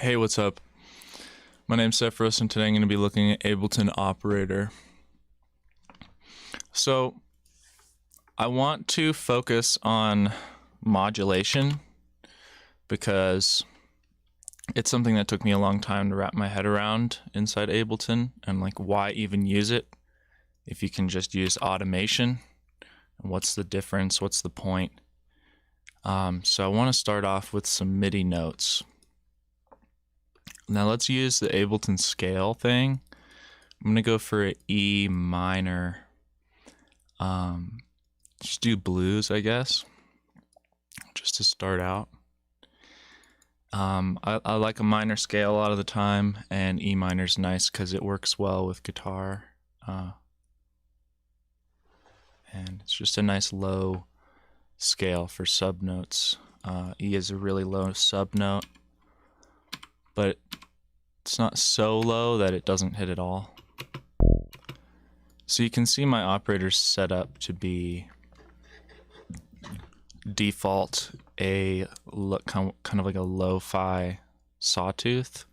Hey, what's up? My name's Sephiroth, and today I'm going to be looking at Ableton Operator. So, I want to focus on modulation because it's something that took me a long time to wrap my head around inside Ableton, and like why even use it if you can just use automation, and what's the difference, what's the point. So I want to start off with some MIDI notes. Now let's use the Ableton Scale thing. I'm going to go for an E minor. Just do blues, I guess, just to start out. I like a minor scale a lot of the time, and E minor's nice because it works well with guitar. And it's just a nice low scale for subnotes. E is a really low subnote, but it's not so low that it doesn't hit at all. So you can see my operator's set up to be default kind of like a lo-fi sawtooth.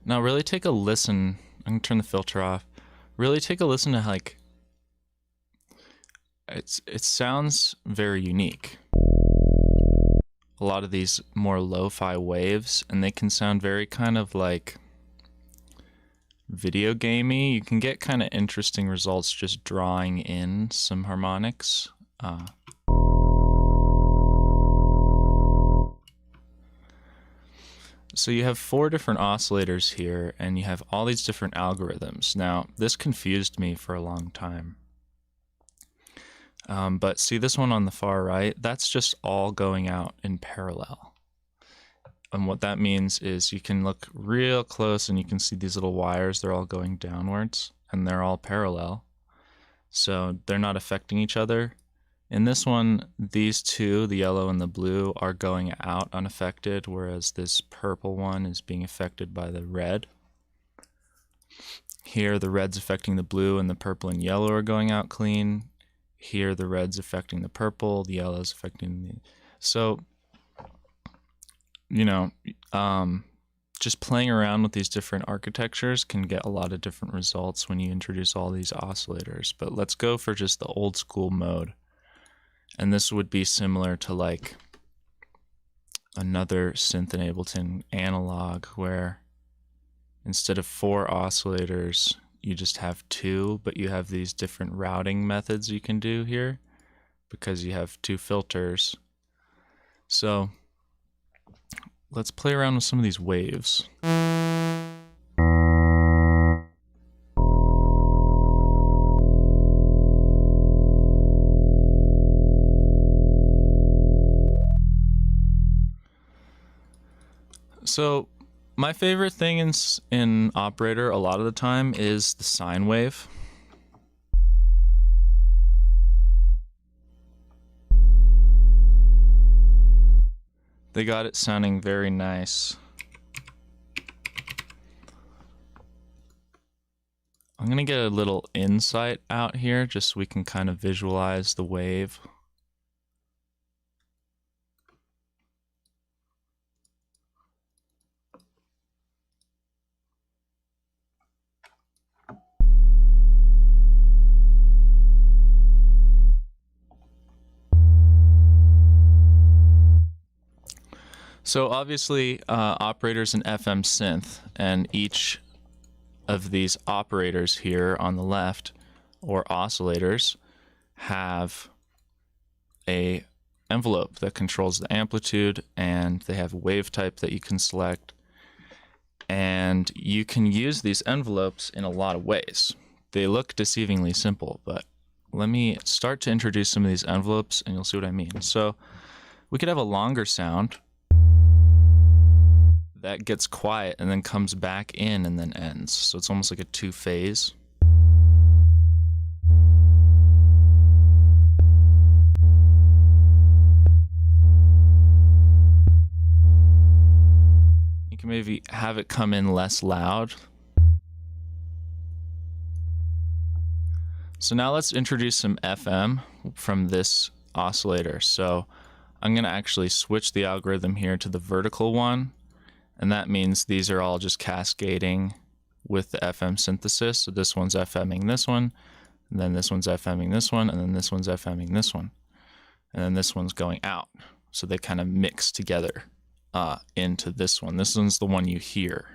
Now really take a listen. I'm gonna turn the filter off. Really take a listen to like it sounds very unique. A lot of these more lo-fi waves, and they can sound very kind of like video gamey. You can get kind of interesting results just drawing in some harmonics. So you have 4 different oscillators here, and you have all these different algorithms. Now, this confused me for a long time. But see this one on the far right? That's just all going out in parallel. And what that means is you can look real close and you can see these little wires, they're all going downwards and they're all parallel. So they're not affecting each other. In this one, these two, the yellow and the blue, are going out unaffected, whereas this purple one is being affected by the red. Here, the red's affecting the blue and the purple and yellow are going out clean. Here, the red's affecting the purple, the yellow's affecting the... So, you know, just playing around with these different architectures can get a lot of different results when you introduce all these oscillators. But let's go for just the old school mode. And this would be similar to like another synth in Ableton analog, where instead of 4 oscillators, you just have 2, but you have these different routing methods you can do here because you have 2 filters. So let's play around with some of these waves. So my favorite thing in Operator a lot of the time is the sine wave. They got it sounding very nice. I'm going to get a little insight out here just so we can kind of visualize the wave. So obviously, Operator's an FM synth, and each of these operators here on the left, or oscillators, have a envelope that controls the amplitude, and they have a wave type that you can select. And you can use these envelopes in a lot of ways. They look deceivingly simple, but let me start to introduce some of these envelopes and you'll see what I mean. So we could have a longer sound that gets quiet and then comes back in and then ends. So it's almost like a 2-phase. You can maybe have it come in less loud. So now let's introduce some FM from this oscillator. So I'm going to actually switch the algorithm here to the vertical one, and that means these are all just cascading with the FM synthesis. So this one's FMing this one, and then this one's FMing this one, and then this one's FMing this one, and then this one's going out. So they kind of mix together into this one. This one's the one you hear.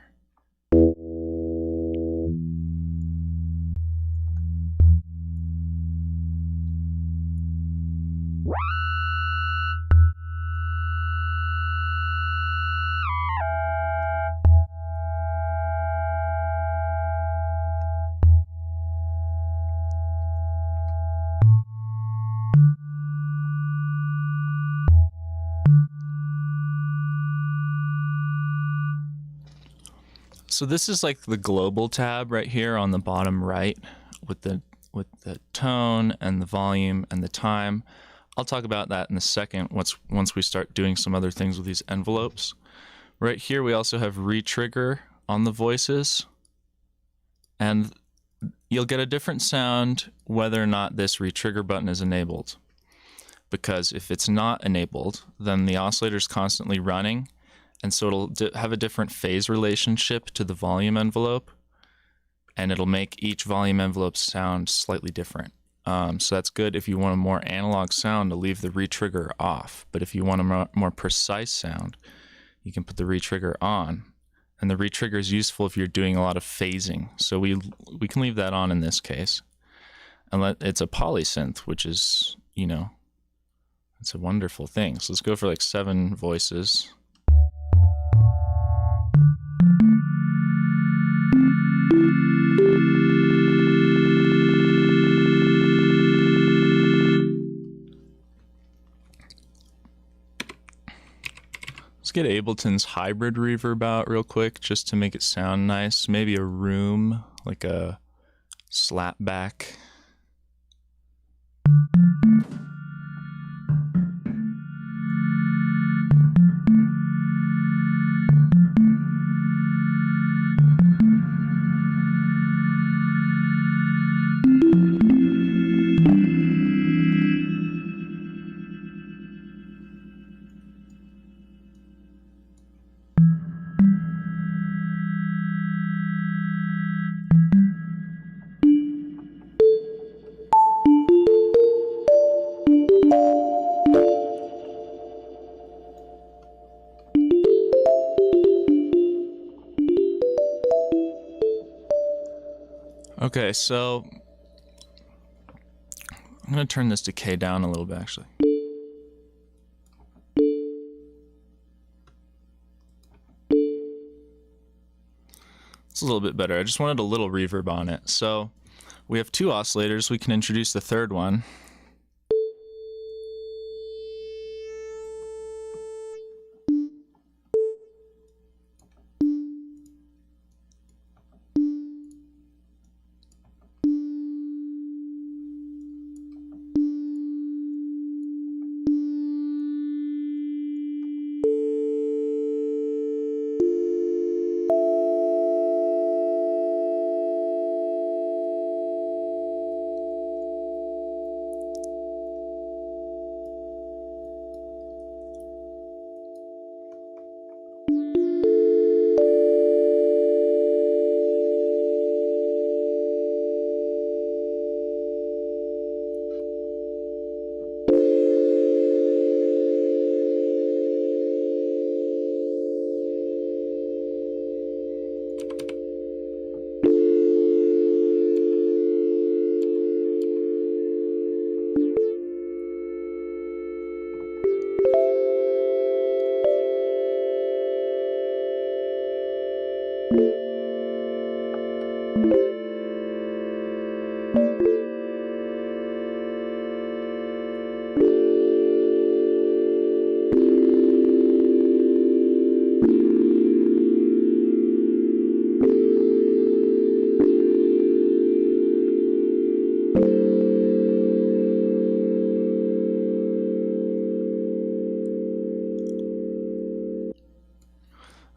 So this is like the global tab right here on the bottom right with the tone and the volume and the time. I'll talk about that in a second once we start doing some other things with these envelopes. Right here we also have retrigger on the voices, and you'll get a different sound whether or not this retrigger button is enabled. Because if it's not enabled, then the oscillator is constantly running, and so it'll have a different phase relationship to the volume envelope, and it'll make each volume envelope sound slightly different. So that's good if you want a more analog sound to leave the retrigger off. But if you want a more precise sound, you can put the retrigger on. And the retrigger is useful if you're doing a lot of phasing. So we can leave that on in this case. And it's a polysynth, which is, you know, it's a wonderful thing. So let's go for like 7 voices. Let's get Ableton's hybrid reverb out real quick just to make it sound nice. Maybe a room, like a slapback. Okay, so I'm going to turn this decay down a little bit, actually. It's a little bit better. I just wanted a little reverb on it. So we have 2 oscillators. We can introduce the third one.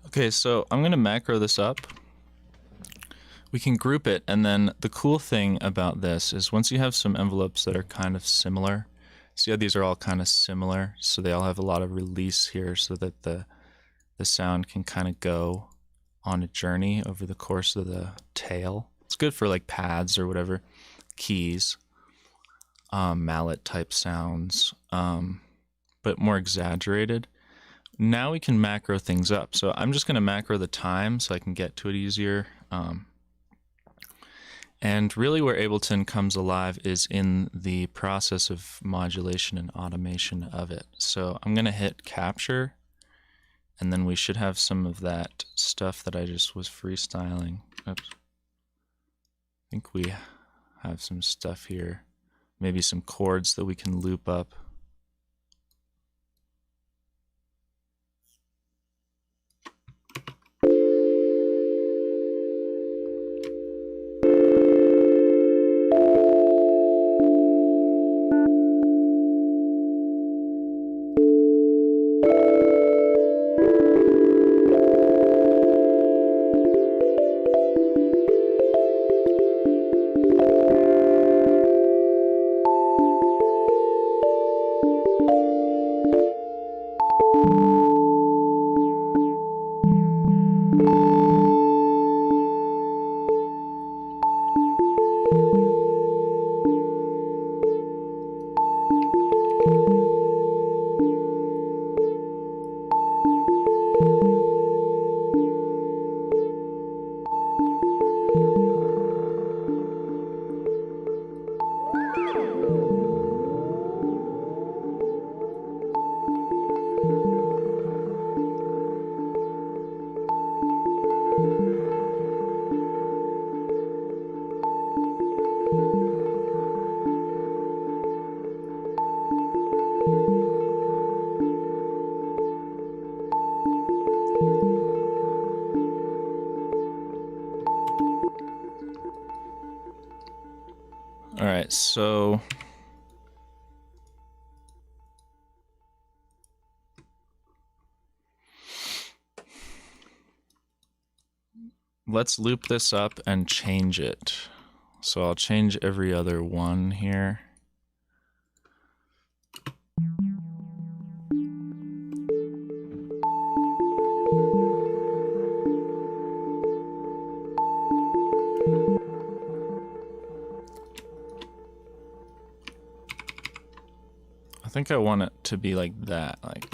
Okay, so I'm going to macro this up. We can group it, and then the cool thing about this is once you have some envelopes that are kind of similar, So yeah, these are all kind of similar. So they all have a lot of release here so that the sound can kind of go on a journey over the course of the tail. It's good for like pads or whatever, keys, mallet type sounds, but more exaggerated. Now we can macro things up. So I'm just going to macro the time so I can get to it easier. And really where Ableton comes alive is in the process of modulation and automation of it. So I'm going to hit capture, and then we should have some of that stuff that I just was freestyling. Oops. I think we have some stuff here. Maybe some chords that we can loop up. All right, so let's loop this up and change it. So I'll change every other one here. I think I want it to be like that, like.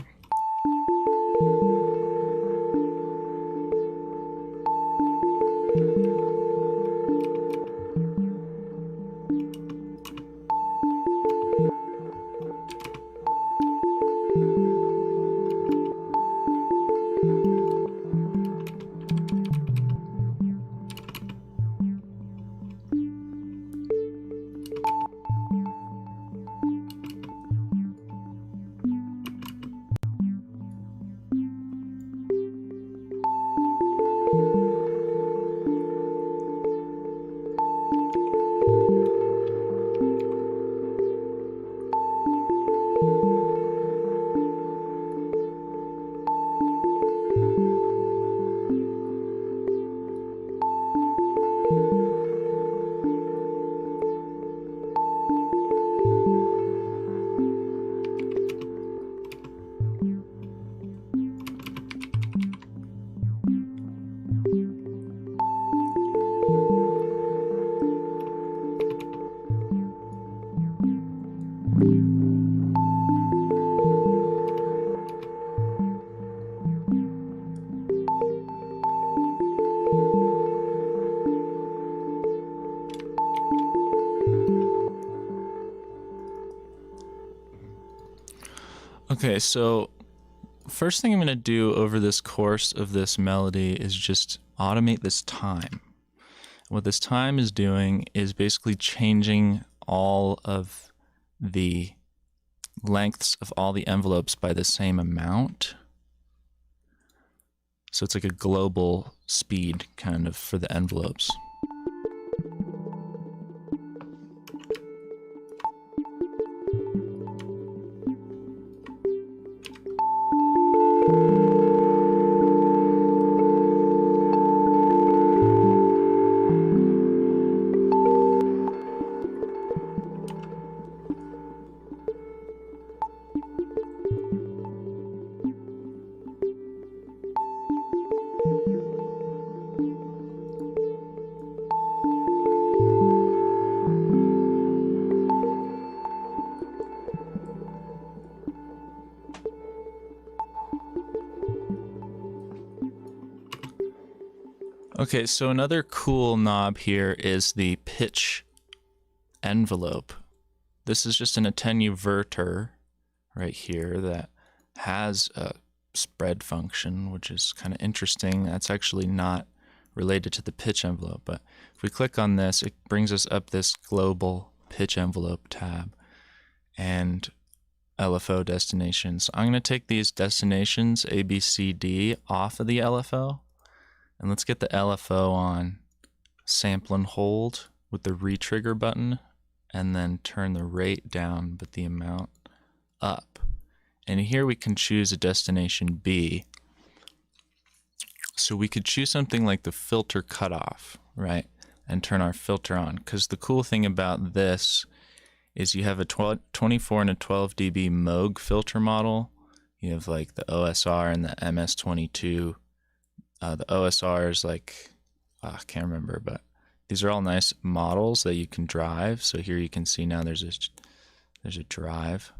Okay, so first thing I'm going to do over this course of this melody is just automate this time. What this time is doing is basically changing all of the lengths of all the envelopes by the same amount. So it's like a global speed kind of for the envelopes. Okay, so another cool knob here is the pitch envelope. This is just an attenuverter right here that has a spread function, which is kind of interesting. That's actually not related to the pitch envelope, but if we click on this, it brings us up this global pitch envelope tab and LFO destinations. I'm going to take these destinations A, B, C, D off of the LFO, and let's get the LFO on sample and hold with the retrigger button, and then turn the rate down but the amount up. And here we can choose a destination B. So we could choose something like the filter cutoff, right? And turn our filter on. Because the cool thing about this is you have a 24 and a 12 dB Moog filter model. You have like the OSR and the MS22. The OSR is like, I can't remember, but these are all nice models that you can drive. So here you can see now there's a drive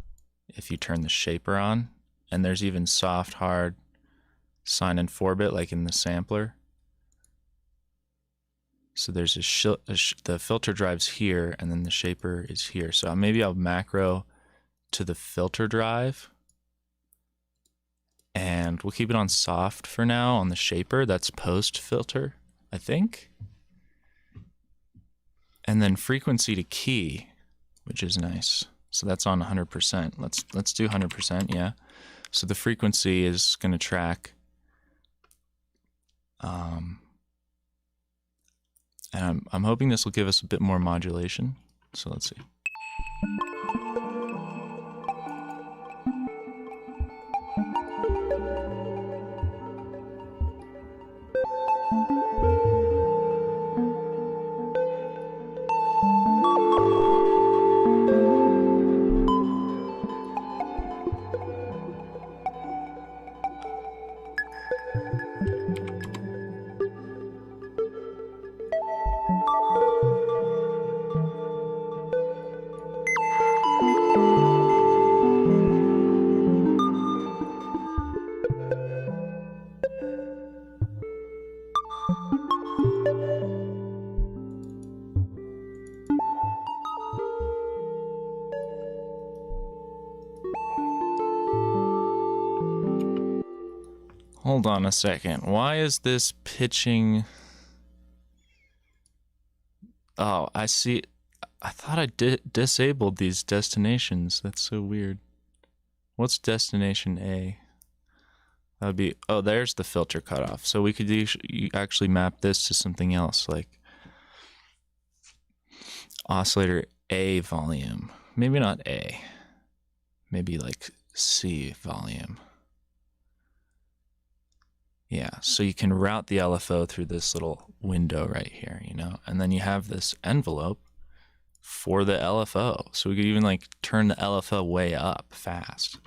if you turn the shaper on, and there's even soft, hard, sine and 4-bit like in the sampler. So there's the filter drive's here, and then the shaper is here. So maybe I'll macro to the filter drive, and we'll keep it on soft for now on the shaper. That's post filter, I think. And then frequency to key, which is nice. So that's on 100%. Let's do 100%, yeah. So the frequency is going to track, and I'm hoping this will give us a bit more modulation. So let's see. Hold on a second. Why is this pitching? Oh, I see. I thought I disabled these destinations. That's so weird. What's destination A? That would be, oh, there's the filter cutoff. So we could actually map this to something else, like oscillator A volume. Maybe not A. Maybe like C volume. Yeah, so you can route the LFO through this little window right here, you know, and then you have this envelope for the LFO. So we could even like turn the LFO way up fast.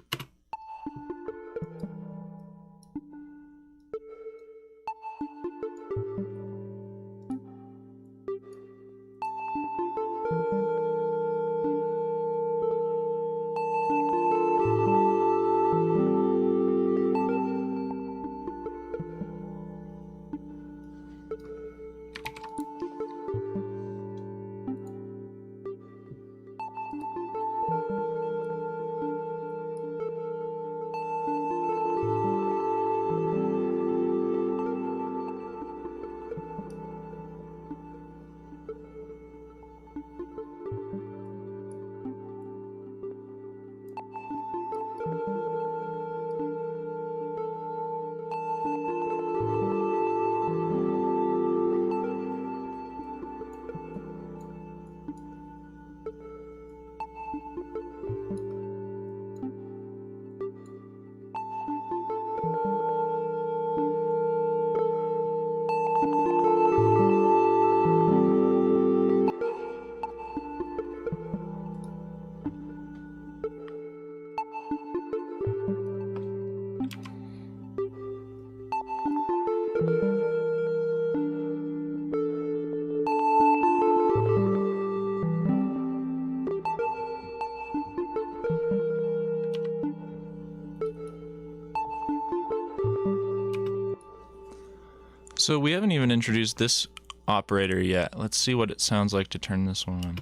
So we haven't even introduced this operator yet. Let's see what it sounds like to turn this one on.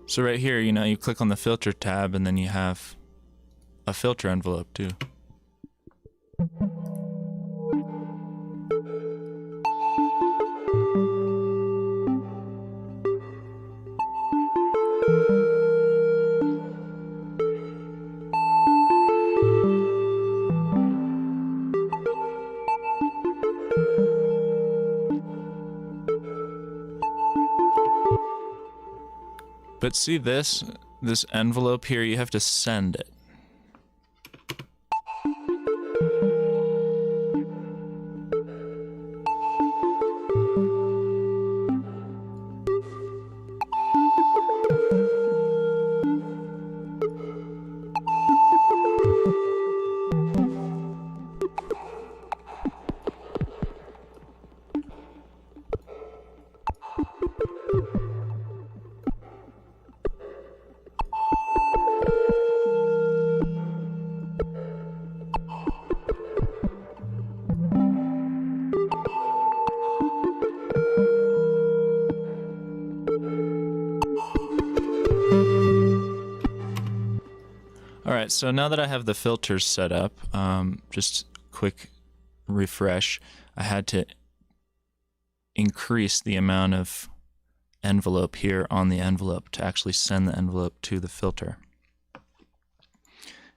So right here, you know, you click on the filter tab and then you have a filter envelope too. But see this envelope here, you have to send it. Alright, so now that I have the filters set up, just quick refresh, I had to increase the amount of envelope here on the envelope to actually send the envelope to the filter.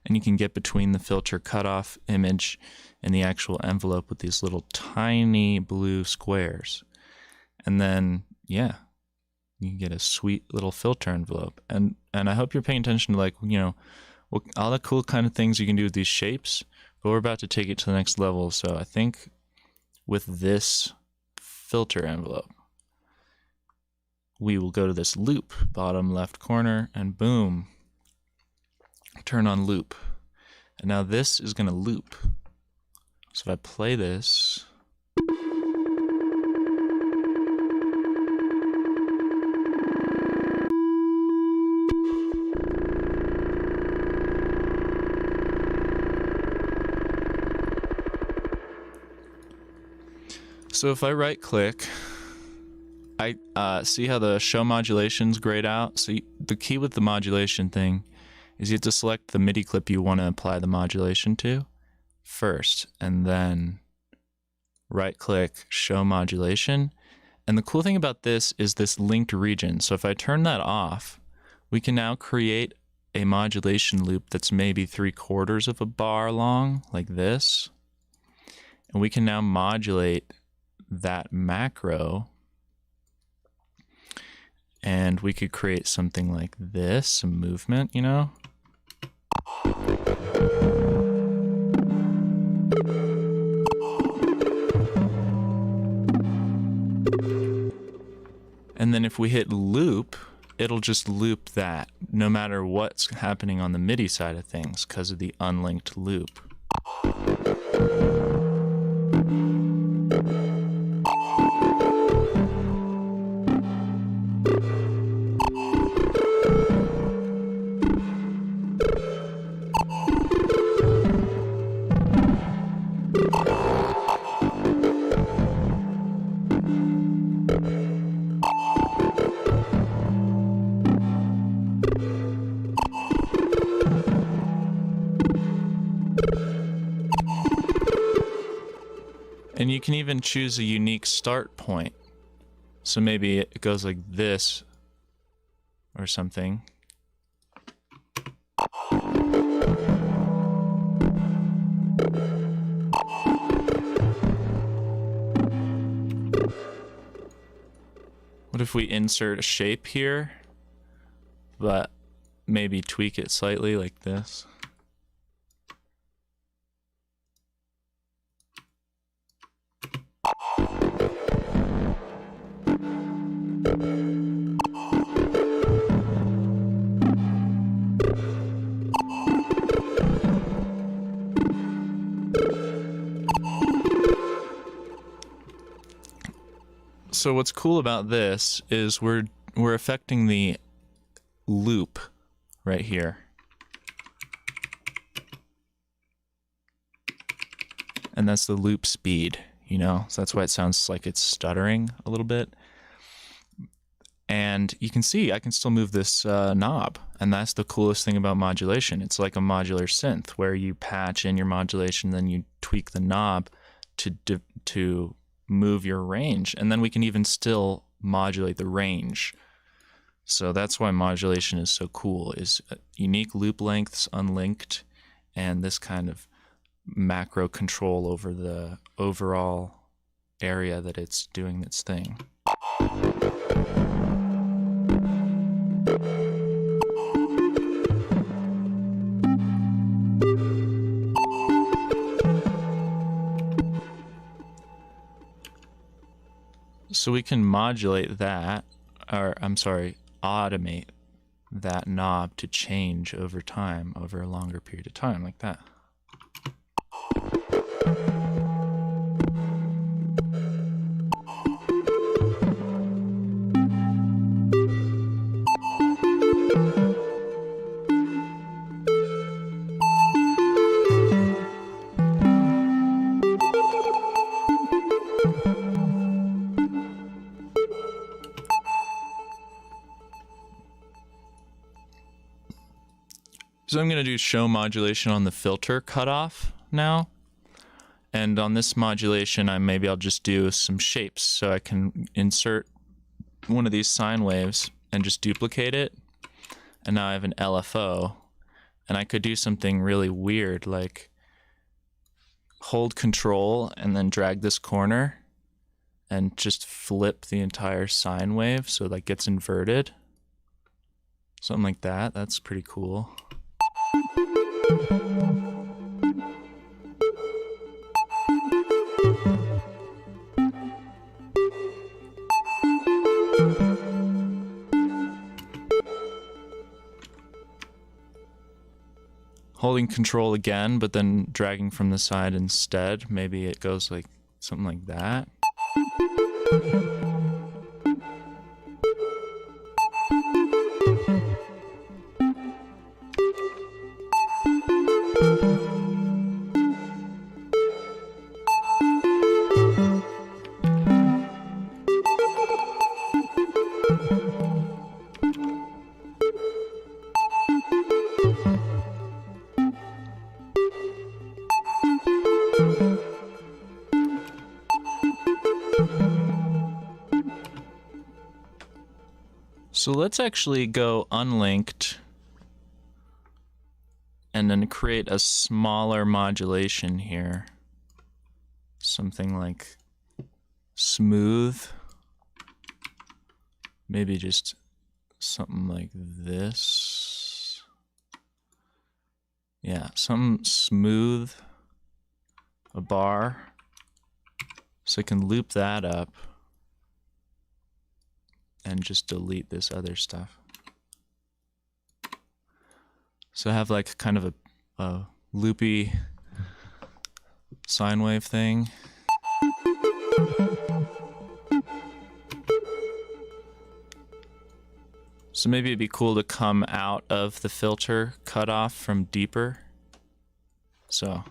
And you can get between the filter cutoff image and the actual envelope with these little tiny blue squares. And then, yeah, you can get a sweet little filter envelope. And I hope you're paying attention to, like, you know, all the cool kind of things you can do with these shapes, but we're about to take it to the next level. So I think with this filter envelope, we will go to this loop, bottom left corner, and boom, turn on loop. And now this is going to loop. So if I play this, so if I right click, I see how the show modulation's grayed out. So the key with the modulation thing is you have to select the MIDI clip you want to apply the modulation to first, and then right click show modulation. And the cool thing about this is this linked region. So if I turn that off, we can now create a modulation loop that's maybe 3/4 of a bar long, like this. And we can now modulate that macro, and we could create something like this, some movement, you know. And then if we hit loop, it'll just loop that no matter what's happening on the MIDI side of things because of the unlinked loop. can even choose a unique start point. So maybe it goes like this or something. What if we insert a shape here, but maybe tweak it slightly like this? So what's cool about this is we're affecting the loop right here. And that's the loop speed, you know? So that's why it sounds like it's stuttering a little bit. And you can see I can still move this knob, and that's the coolest thing about modulation. It's like a modular synth where you patch in your modulation, then you tweak the knob to move your range, and then we can even still modulate the range. So that's why modulation is so cool, is unique loop lengths unlinked, and this kind of macro control over the overall area that it's doing its thing. So we can modulate that, or I'm sorry, automate that knob to change over time, over a longer period of time, like that. So I'm going to do show modulation on the filter cutoff now. And on this modulation, maybe I'll just do some shapes. So I can insert one of these sine waves and just duplicate it. And now I have an LFO. And I could do something really weird, like hold control and then drag this corner and just flip the entire sine wave so that gets inverted. Something like that. That's pretty cool. Holding control again, but then dragging from the side instead. Maybe it goes like something like that. So let's actually go unlinked and then create a smaller modulation here. Something like smooth. Maybe just something like this. Yeah, some smooth, a bar. So I can loop that up and just delete this other stuff. So I have like kind of a loopy sine wave thing. So maybe it'd be cool to come out of the filter cutoff from deeper. So.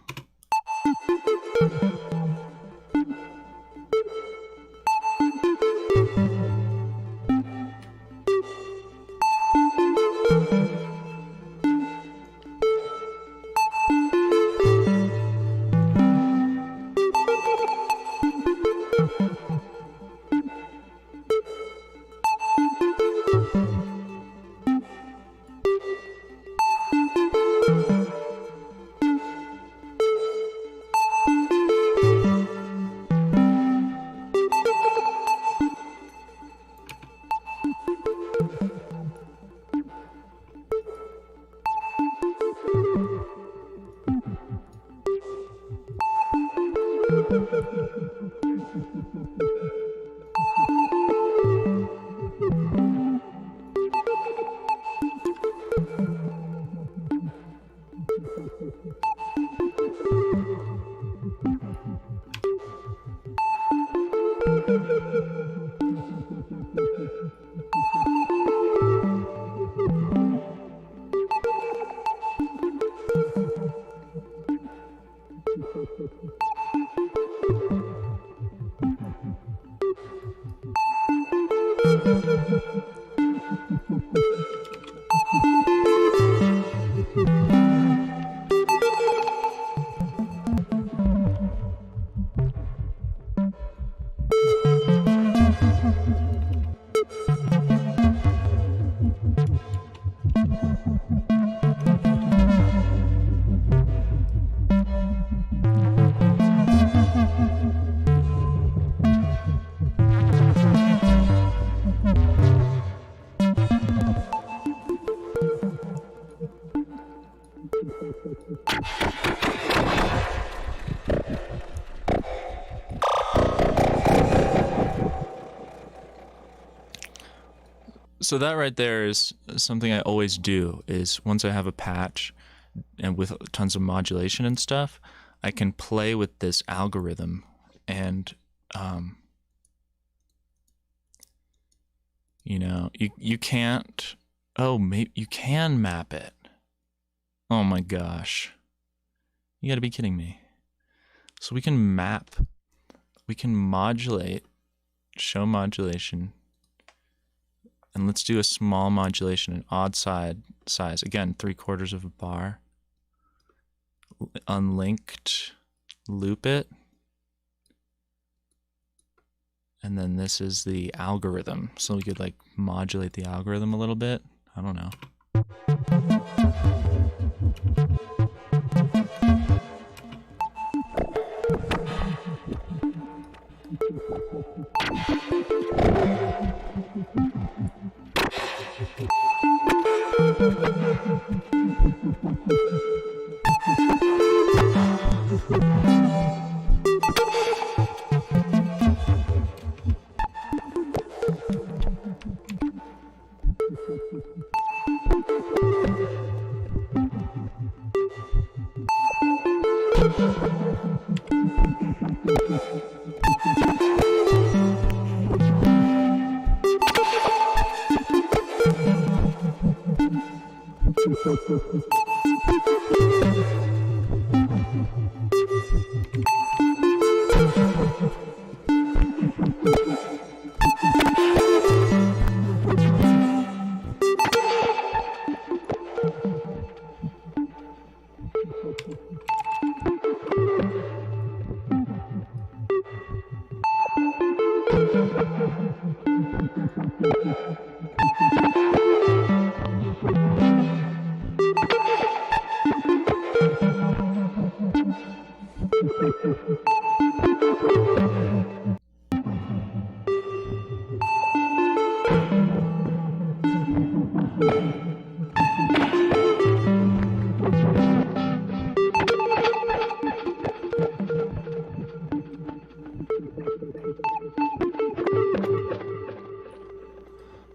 So that right there is something I always do, is once I have a patch and with tons of modulation and stuff, I can play with this algorithm and, you know, you can't, oh, maybe you can map it. Oh my gosh. You gotta be kidding me. So we can map, we can modulate, show modulation, and let's do a small modulation, an odd size. Again, 3/4 of a bar. Unlinked, loop it. And then this is the algorithm. So we could like modulate the algorithm a little bit. I don't know.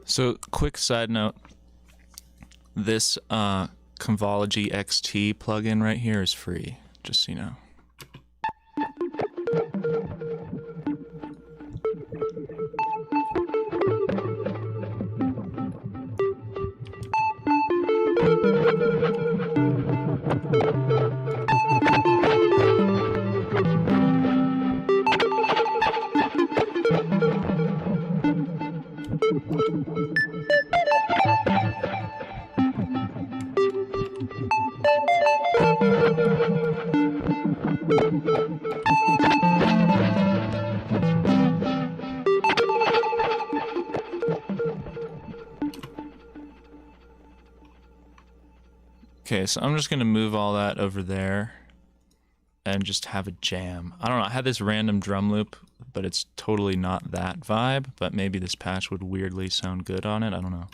So, quick side note, this Convology XT plugin right here is free, just so you know. Okay, so I'm just going to move all that over there and just have a jam. I don't know, I had this random drum loop, but it's totally not that vibe, but maybe this patch would weirdly sound good on it, I don't know.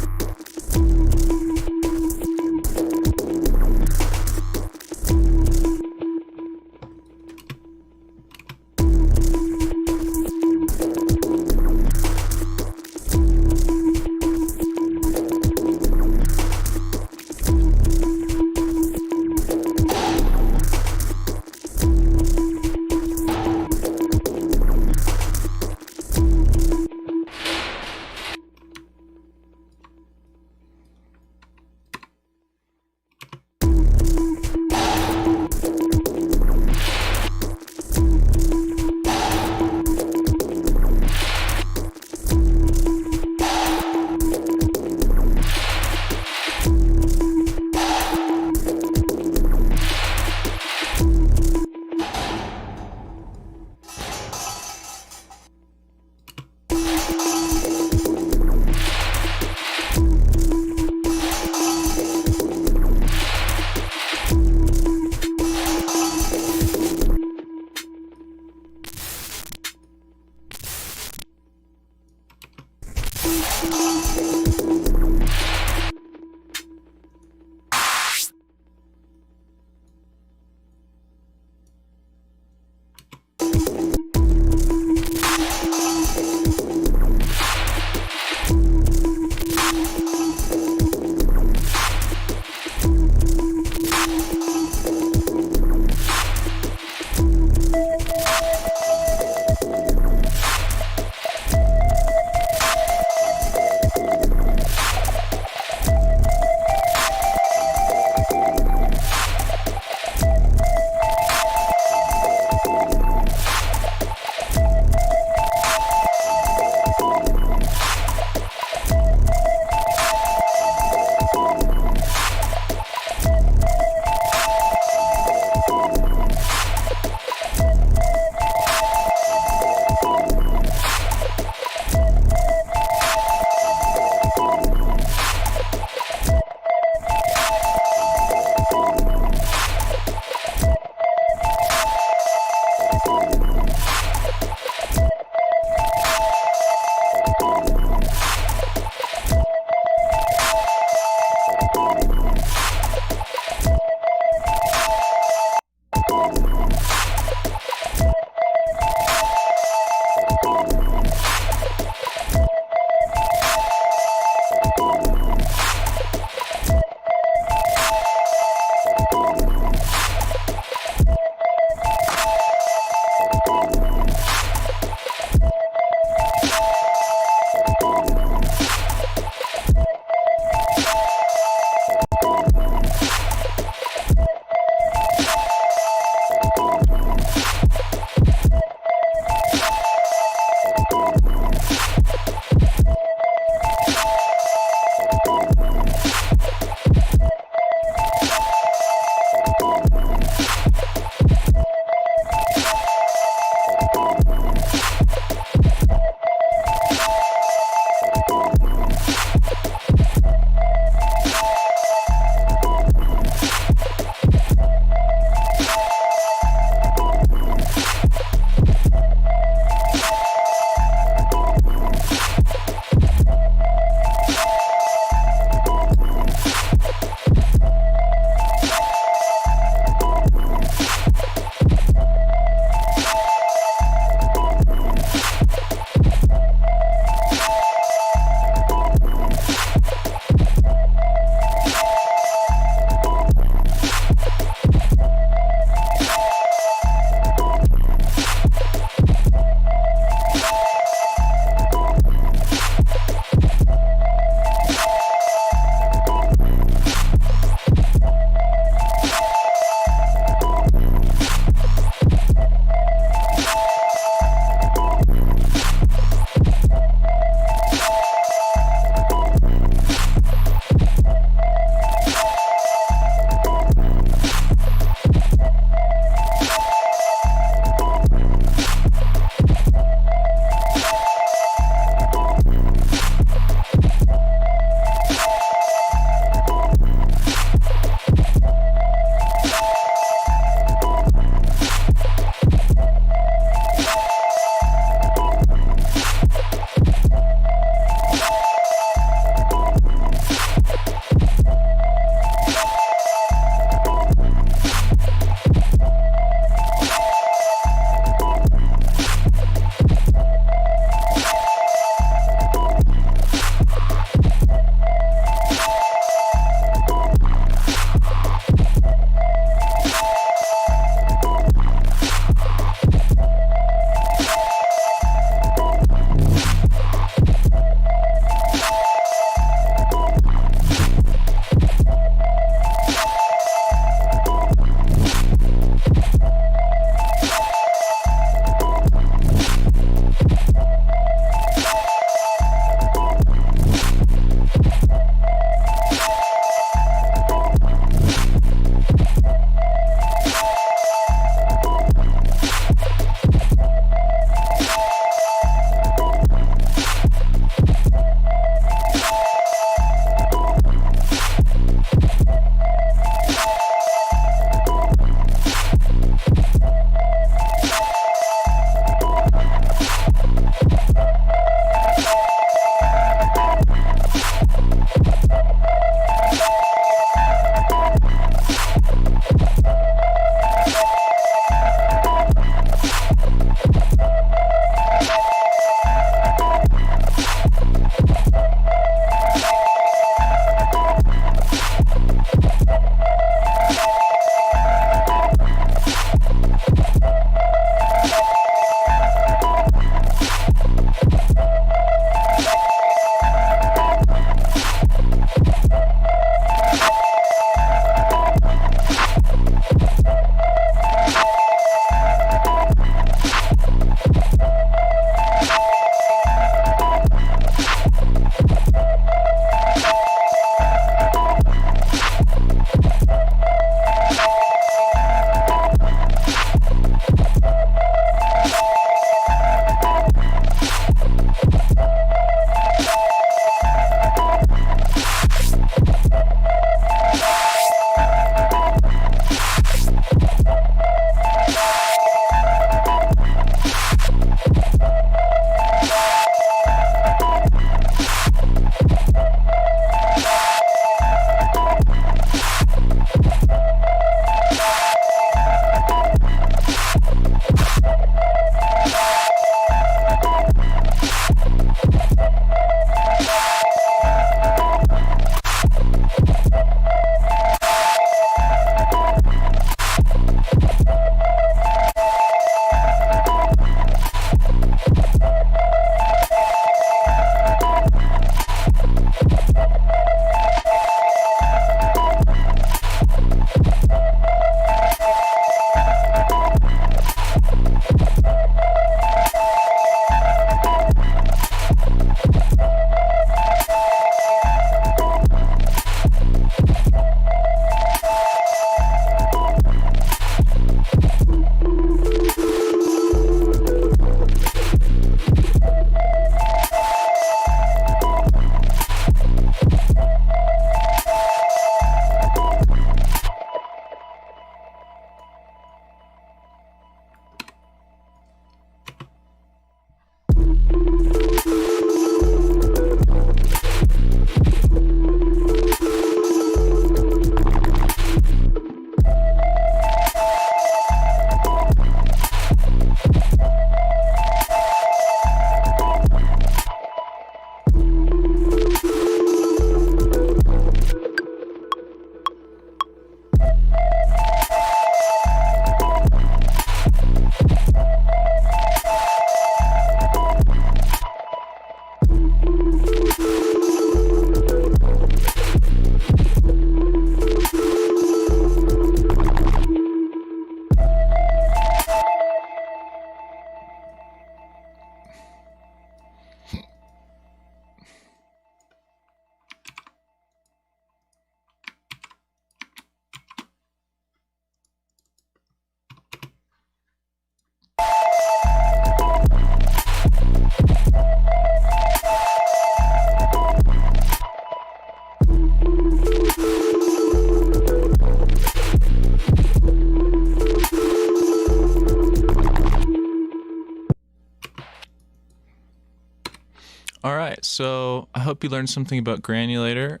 All right, so I hope you learned something about granulator.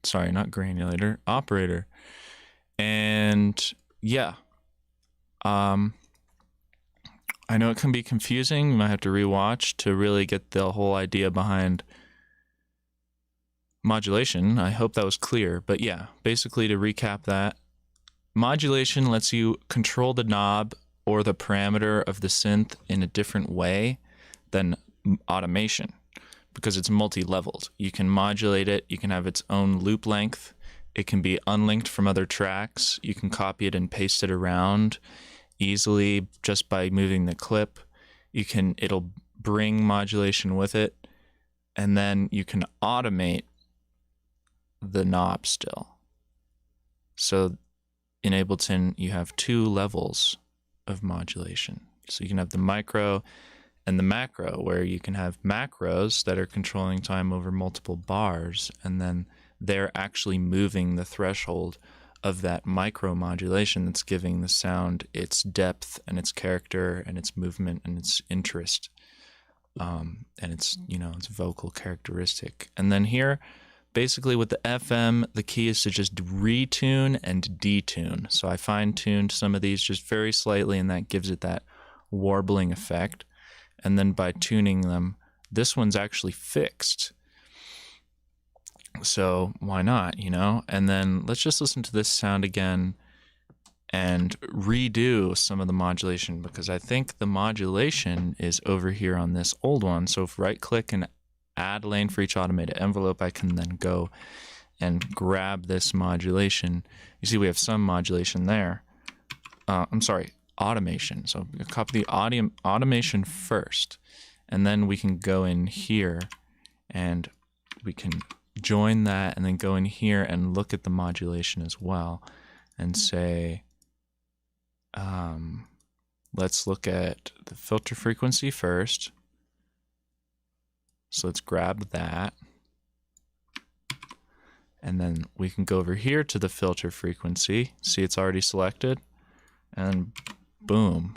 Sorry, not granulator, operator. And yeah, I know it can be confusing. You might have to rewatch to really get the whole idea behind modulation. I hope that was clear. But yeah, basically to recap that, modulation lets you control the knob or the parameter of the synth in a different way than automation, because it's multi-leveled. You can modulate it, you can have its own loop length, it can be unlinked from other tracks, you can copy it and paste it around easily just by moving the clip. It'll bring modulation with it, and then you can automate the knob still. So in Ableton, you have two levels of modulation. So you can have the micro and the macro, where you can have macros that are controlling time over multiple bars, and then they're actually moving the threshold of that micro modulation that's giving the sound its depth and its character and its movement and its interest, and its vocal characteristic. And then here, basically with the FM, the key is to just retune and detune. So I fine-tuned some of these just very slightly, and that gives it that warbling effect. And then by tuning them, this one's actually fixed. So why not, And then let's just listen to this sound again and redo some of the modulation, because I think the modulation is over here on this old one. So if right-click and add lane for each automated envelope, I can then go and grab this modulation. You see we have some modulation there. Automation. So copy the automation first, and then we can go in here and we can join that, and then go in here and look at the modulation as well and say, let's look at the filter frequency first. So let's grab that, and then we can go over here to the filter frequency. See, it's already selected, and boom.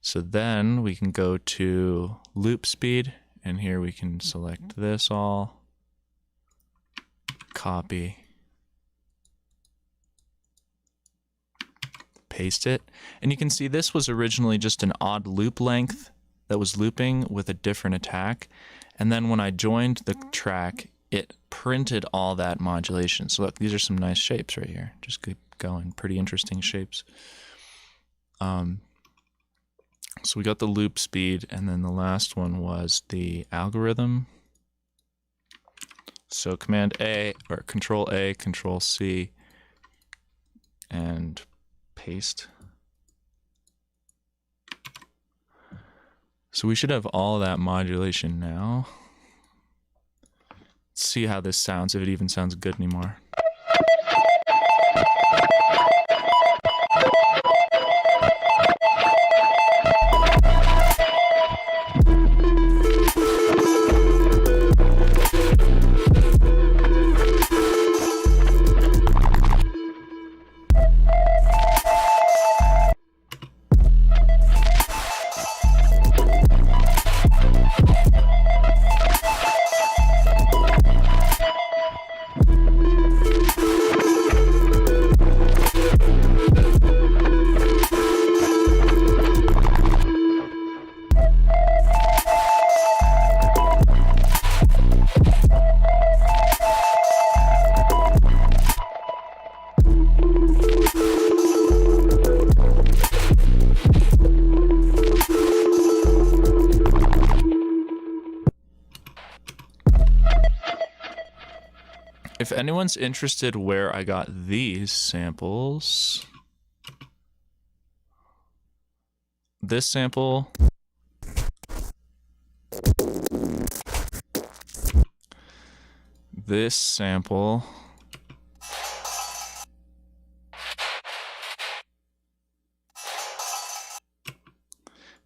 So then we can go to loop speed, and here we can select this all, copy, paste it, and you can see this was originally just an odd loop length that was looping with a different attack, and then when I joined the track, it printed all that modulation. So look, these are some nice shapes right here. Just keep going, pretty interesting shapes. So we got the loop speed, and then the last one was the algorithm. So Command A, or Control A, Control C, and paste. So we should have all that modulation now. Let's see how this sounds, if it even sounds good anymore. If anyone's interested where I got these samples, this sample, this sample,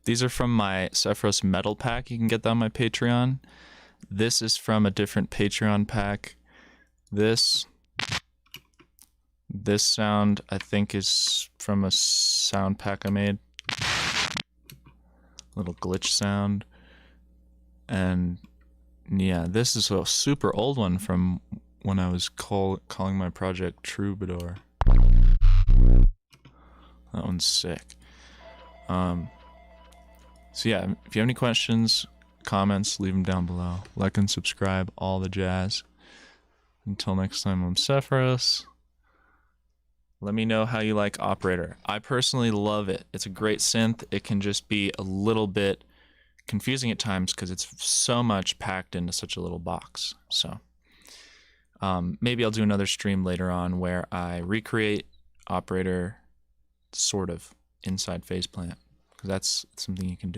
these are from my Sephiroth Metal pack. You can get that on my Patreon. This is from a different Patreon pack. This sound, I think, is from a sound pack I made. Little glitch sound. And yeah, this is a super old one from when I was calling my project Troubadour. That one's sick. So yeah, if you have any questions, comments, leave them down below. Like and subscribe, all the jazz. Until next time, I'm Sephiroth. Let me know how you like Operator. I personally love it. It's a great synth. It can just be a little bit confusing at times because it's so much packed into such a little box. So maybe I'll do another stream later on where I recreate Operator sort of inside Phase Plant, because that's something you can do.